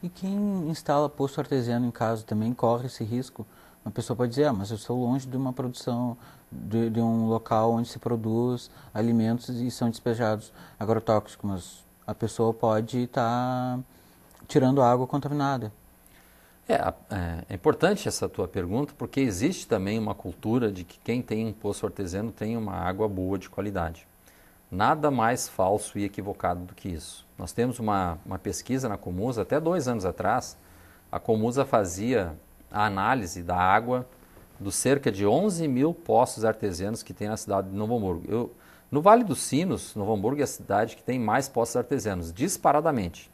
E quem instala poço artesiano em casa também corre esse risco? Uma pessoa pode dizer, mas eu estou longe de uma produção, de um local onde se produz alimentos e são despejados agrotóxicos, mas a pessoa pode estar tirando água contaminada. É importante essa tua pergunta, porque existe também uma cultura de que quem tem um poço artesiano tem uma água boa de qualidade. Nada mais falso e equivocado do que isso. Nós temos uma pesquisa na Comusa, até 2 anos atrás, a Comusa fazia a análise da água dos cerca de 11 mil poços artesianos que tem na cidade de Novo Hamburgo. No Vale dos Sinos, Novo Hamburgo é a cidade que tem mais poços artesianos, disparadamente.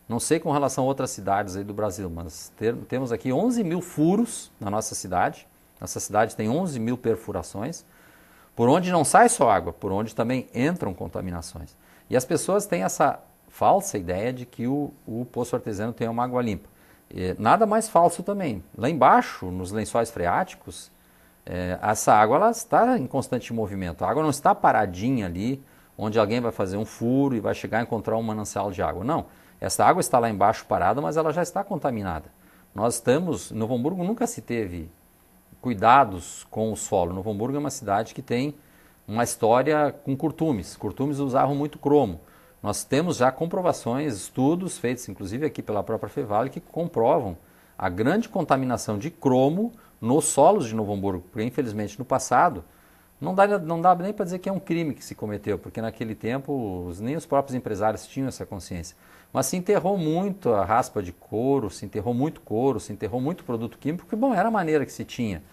Não sei com relação a outras cidades aí do Brasil, mas temos aqui 11 mil furos na nossa cidade. Nossa cidade tem 11 mil perfurações, por onde não sai só água, por onde também entram contaminações. E as pessoas têm essa falsa ideia de que o poço artesiano tem uma água limpa. Nada mais falso também. Lá embaixo, nos lençóis freáticos, essa água ela está em constante movimento. A água não está paradinha ali, onde alguém vai fazer um furo e vai chegar a encontrar um manancial de água. Não. Essa água está lá embaixo parada, mas ela já está contaminada. Nós estamos, Novo Hamburgo nunca se teve cuidados com o solo. Novo Hamburgo é uma cidade que tem uma história com curtumes. Curtumes usavam muito cromo. Nós temos já comprovações, estudos feitos inclusive aqui pela própria Fevale que comprovam a grande contaminação de cromo nos solos de Novo Hamburgo, porque infelizmente no passado não dá nem para dizer que é um crime que se cometeu, porque naquele tempo nem os próprios empresários tinham essa consciência. Mas se enterrou muito a raspa de couro, se enterrou muito couro, se enterrou muito produto químico, porque bom, era a maneira que se tinha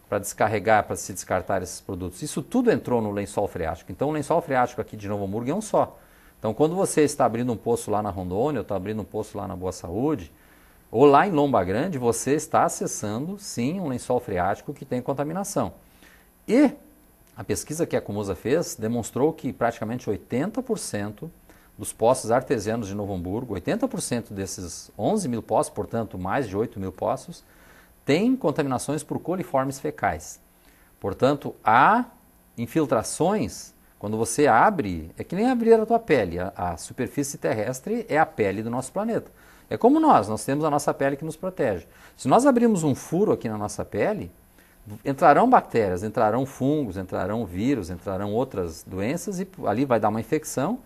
para descarregar, para se descartar esses produtos. Isso tudo entrou no lençol freático. Então o lençol freático aqui de Novo Hamburgo é um só. Então quando você está abrindo um poço lá na Rondônia, ou está abrindo um poço lá na Boa Saúde, ou lá em Lomba Grande, você está acessando sim um lençol freático que tem contaminação. E a pesquisa que a Comusa fez demonstrou que praticamente 80% dos poços artesianos de Novo Hamburgo, 80% desses 11 mil poços, portanto mais de 8 mil poços, têm contaminações por coliformes fecais. Portanto, há infiltrações, quando você abre, é que nem abrir a tua pele, a superfície terrestre é a pele do nosso planeta. É como nós temos a nossa pele que nos protege. Se nós abrirmos um furo aqui na nossa pele, entrarão bactérias, entrarão fungos, entrarão vírus, entrarão outras doenças e ali vai dar uma infecção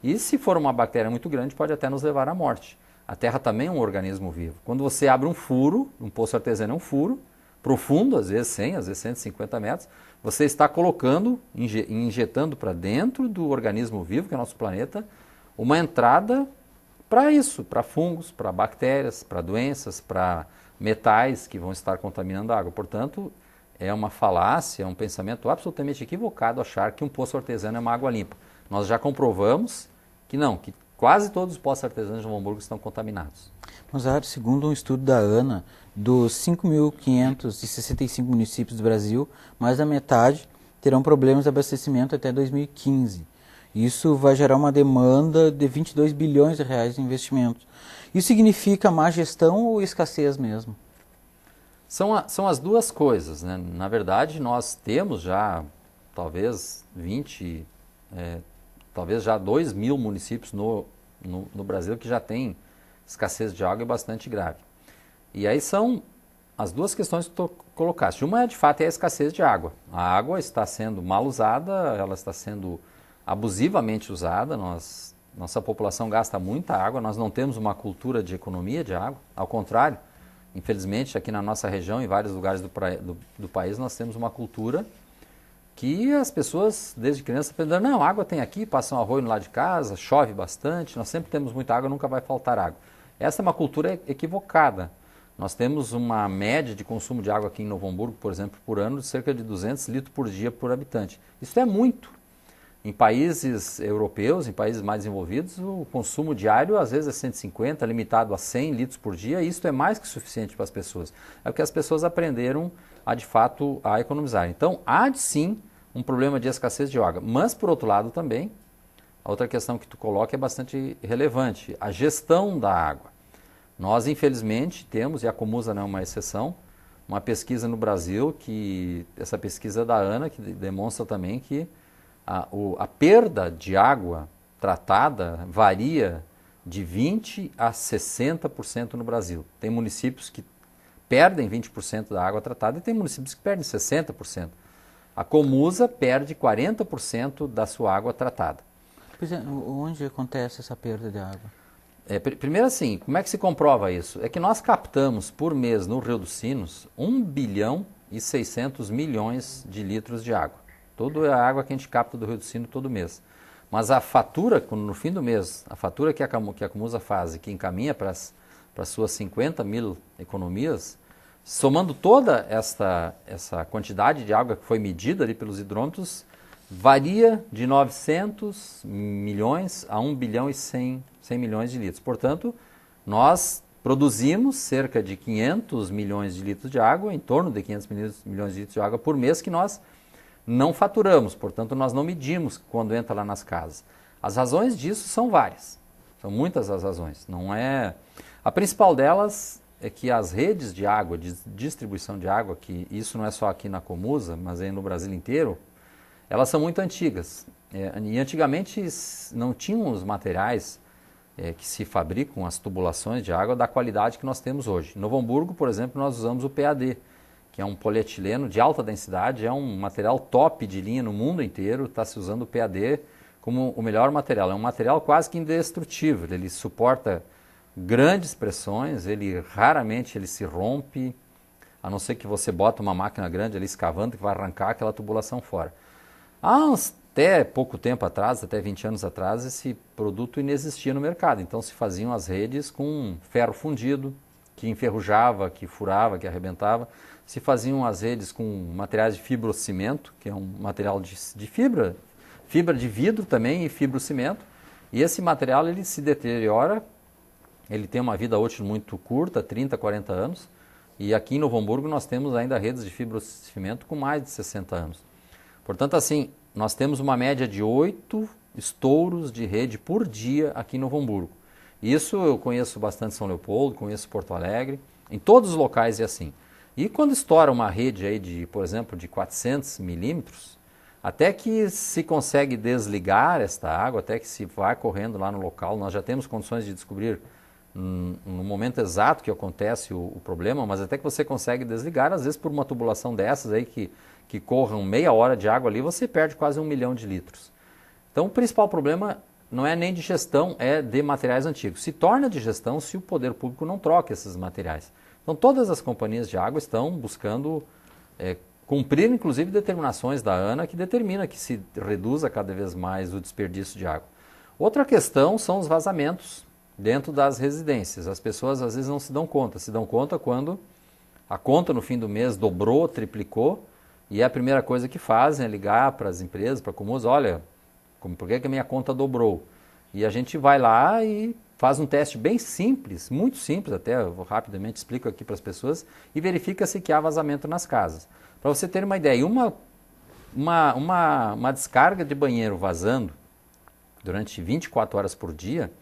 e se for uma bactéria muito grande pode até nos levar à morte. A Terra também é um organismo vivo. Quando você abre um furo, um poço artesiano é um furo, profundo, às vezes 100, às vezes 150 metros, você está colocando, injetando para dentro do organismo vivo, que é o nosso planeta, uma entrada para isso, para fungos, para bactérias, para doenças, para metais que vão estar contaminando a água. Portanto, é uma falácia, é um pensamento absolutamente equivocado achar que um poço artesiano é uma água limpa. Nós já comprovamos que não, que quase todos os poços artesianos de Novo Hamburgo estão contaminados. Mozart, segundo um estudo da ANA, dos 5.565 municípios do Brasil, mais da metade terão problemas de abastecimento até 2015. Isso vai gerar uma demanda de 22 bilhões de reais de investimentos. Isso significa má gestão ou escassez mesmo? São as duas coisas, né? Na verdade, nós temos já talvez 20, talvez já 2 mil municípios no Brasil que já tem escassez de água bastante grave. E aí são as duas questões que tu colocaste. Uma, de fato, é a escassez de água. A água está sendo mal usada, ela está sendo abusivamente usada, nossa população gasta muita água, nós não temos uma cultura de economia de água, ao contrário, infelizmente aqui na nossa região, em vários lugares do país, nós temos uma cultura que as pessoas, desde criança, aprenderam, não, água tem aqui, passa um arroio no lado de casa, chove bastante, nós sempre temos muita água, nunca vai faltar água. Essa é uma cultura equivocada. Nós temos uma média de consumo de água aqui em Novo Hamburgo, por exemplo, por ano, de cerca de 200 litros por dia por habitante. Isso é muito. Em países europeus, em países mais desenvolvidos, o consumo diário às vezes é 150, limitado a 100 litros por dia, e isso é mais que suficiente para as pessoas. É porque as pessoas aprenderam de fato a economizar. Então, há sim um problema de escassez de água. Mas, por outro lado também, a outra questão que tu coloca é bastante relevante, a gestão da água. Nós, infelizmente, temos, e a Comusa não é uma exceção, uma pesquisa no Brasil, essa pesquisa da ANA, que demonstra também que a perda de água tratada varia de 20% a 60% no Brasil. Tem municípios que perdem 20% da água tratada e tem municípios que perdem 60%. A Comusa perde 40% da sua água tratada. Pois é, onde acontece essa perda de água? Primeiro assim, como é que se comprova isso? É que nós captamos por mês no Rio dos Sinos 1 bilhão e 600 milhões de litros de água. Toda a água que a gente capta do Rio dos Sinos todo mês. Mas a fatura, no fim do mês, a fatura que a Comusa faz e que encaminha para as suas 50 mil economias, somando toda essa quantidade de água que foi medida ali pelos hidrômetros, varia de 900 milhões a 1 bilhão e 100 milhões de litros. Portanto, nós produzimos cerca de 500 milhões de litros de água, em torno de 500 milhões de litros de água por mês que nós não faturamos, portanto nós não medimos quando entra lá nas casas. As razões disso são várias, são muitas as razões. A principal delas é que as redes de água, de distribuição de água, que isso não é só aqui na Comusa, mas é no Brasil inteiro, elas são muito antigas. E antigamente não tinham os materiais que se fabricam, as tubulações de água, da qualidade que nós temos hoje. Em Novo Hamburgo, por exemplo, nós usamos o PAD, que é um polietileno de alta densidade, é um material top de linha no mundo inteiro, está se usando o PAD como o melhor material. É um material quase que indestrutível, ele suporta grandes pressões, raramente ele se rompe, a não ser que você bota uma máquina grande ali escavando que vai arrancar aquela tubulação fora. Até pouco tempo atrás, até 20 anos atrás, esse produto inexistia no mercado. Então se faziam as redes com ferro fundido, que enferrujava, que furava, que arrebentava. Se faziam as redes com materiais de fibrocimento, que é um material de fibra de vidro também e fibrocimento. E esse material ele se deteriora, ele tem uma vida útil muito curta, 30, 40 anos. E aqui em Novo Hamburgo nós temos ainda redes de fibrocimento com mais de 60 anos. Portanto, assim, nós temos uma média de 8 estouros de rede por dia aqui em Novo Hamburgo. Isso eu conheço bastante São Leopoldo, conheço Porto Alegre, em todos os locais é assim. E quando estoura uma rede aí de, por exemplo, de 400 milímetros, até que se consegue desligar esta água, até que se vai correndo lá no local, nós já temos condições de descobrir no momento exato que acontece o problema, mas até que você consegue desligar, às vezes por uma tubulação dessas aí que corram meia hora de água ali, você perde quase 1 milhão de litros. Então o principal problema não é nem de gestão, é de materiais antigos. Se torna de gestão se o poder público não troca esses materiais. Então todas as companhias de água estão buscando cumprir inclusive determinações da ANA que determina que se reduza cada vez mais o desperdício de água. Outra questão são os vazamentos dentro das residências. As pessoas às vezes não se dão conta quando a conta no fim do mês dobrou, triplicou, e a primeira coisa que fazem é ligar para as empresas, para a Comusa, olha, por que a minha conta dobrou? E a gente vai lá e faz um teste bem simples, muito simples até, eu rapidamente explico aqui para as pessoas, e verifica-se que há vazamento nas casas. Para você ter uma ideia, uma descarga de banheiro vazando durante 24 horas por dia,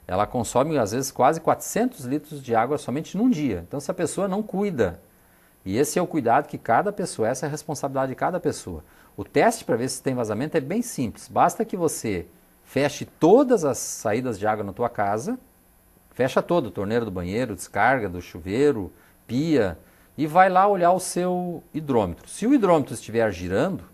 ela consome às vezes quase 400 litros de água somente num dia. Então se a pessoa não cuida, e esse é o cuidado que cada pessoa, essa é a responsabilidade de cada pessoa. O teste para ver se tem vazamento é bem simples, basta que você feche todas as saídas de água na tua casa, fecha todo, torneira do banheiro, descarga do chuveiro, pia, e vai lá olhar o seu hidrômetro. Se o hidrômetro estiver girando,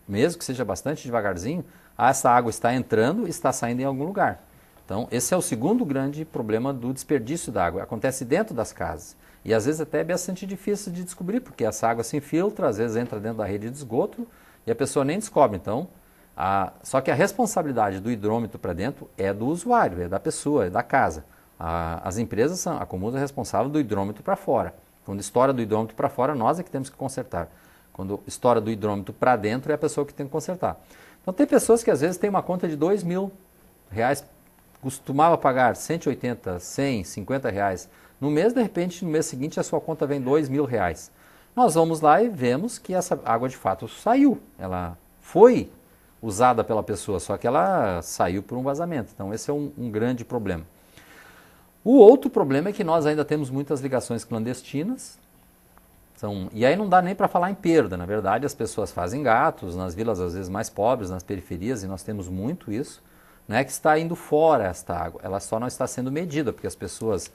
mesmo que seja bastante devagarzinho, essa água está entrando e está saindo em algum lugar. Então, esse é o segundo grande problema do desperdício da água. Acontece dentro das casas. E às vezes até é bastante difícil de descobrir, porque essa água se infiltra, às vezes entra dentro da rede de esgoto e a pessoa nem descobre. Então, só que a responsabilidade do hidrômetro para dentro é do usuário, é da pessoa, é da casa. As empresas, a Comusa é responsável do hidrômetro para fora. Quando estoura do hidrômetro para fora, nós é que temos que consertar. Quando estoura do hidrômetro para dentro, é a pessoa que tem que consertar. Então, tem pessoas que às vezes têm uma conta de R$2.000, costumava pagar 180, 100, 50 reais no mês, de repente no mês seguinte a sua conta vem R$2.000. Nós vamos lá e vemos que essa água de fato saiu, ela foi usada pela pessoa, só que ela saiu por um vazamento. Então esse é um grande problema. O outro problema é que nós ainda temos muitas ligações clandestinas, e aí não dá nem para falar em perda. Na verdade as pessoas fazem gatos nas vilas às vezes mais pobres, nas periferias, e nós temos muito isso. Não é que está indo fora esta água, ela só não está sendo medida, porque as pessoas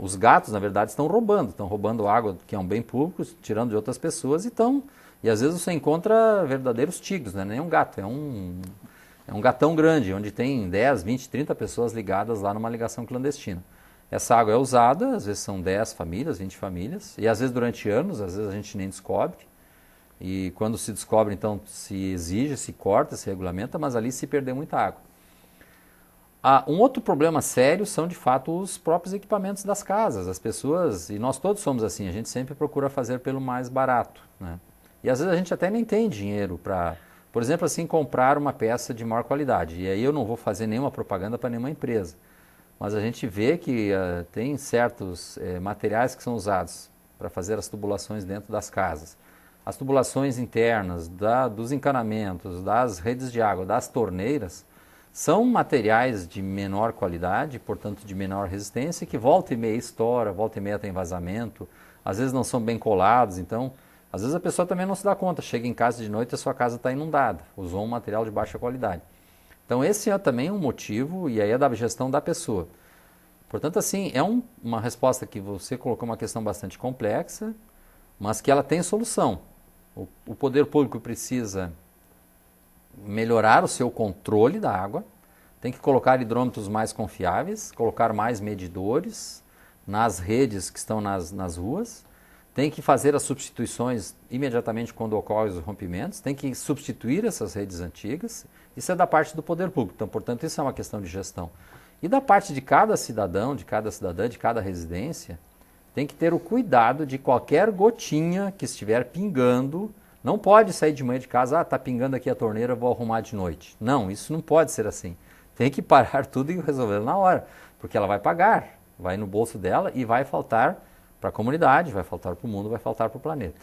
os gatos, na verdade, estão roubando água, que é um bem público, tirando de outras pessoas, e às vezes você encontra verdadeiros tigres, não é nem um gato, é um gatão grande, onde tem 10, 20, 30 pessoas ligadas lá numa ligação clandestina. Essa água é usada, às vezes são 10 famílias, 20 famílias, e às vezes durante anos, às vezes a gente nem descobre. E quando se descobre, então, se exige, se corta, se regulamenta, mas ali se perdeu muita água. Um outro problema sério são, de fato, os próprios equipamentos das casas. As pessoas, e nós todos somos assim, a gente sempre procura fazer pelo mais barato, né? E às vezes a gente até nem tem dinheiro para, por exemplo, assim, comprar uma peça de maior qualidade. E aí eu não vou fazer nenhuma propaganda para nenhuma empresa. Mas a gente vê que tem certos materiais que são usados para fazer as tubulações dentro das casas. As tubulações internas, dos encanamentos, das redes de água, das torneiras, são materiais de menor qualidade, portanto de menor resistência, que volta e meia estoura, volta e meia tem vazamento, às vezes não são bem colados, então às vezes a pessoa também não se dá conta, chega em casa de noite e a sua casa está inundada, usou um material de baixa qualidade. Então esse é também um motivo, e aí é da gestão da pessoa. Portanto, assim, é uma resposta que você colocou, uma questão bastante complexa, mas que ela tem solução. O poder público precisa melhorar o seu controle da água, tem que colocar hidrômetros mais confiáveis, colocar mais medidores nas redes que estão nas ruas, tem que fazer as substituições imediatamente quando ocorrem os rompimentos, tem que substituir essas redes antigas. Isso é da parte do poder público, então, portanto, isso é uma questão de gestão. E da parte de cada cidadão, de cada cidadã, de cada residência, tem que ter o cuidado de qualquer gotinha que estiver pingando. Não pode sair de manhã de casa, está pingando aqui a torneira, vou arrumar de noite. Não, isso não pode ser assim. Tem que parar tudo e resolver na hora, porque ela vai pagar, vai no bolso dela e vai faltar para a comunidade, vai faltar para o mundo, vai faltar para o planeta.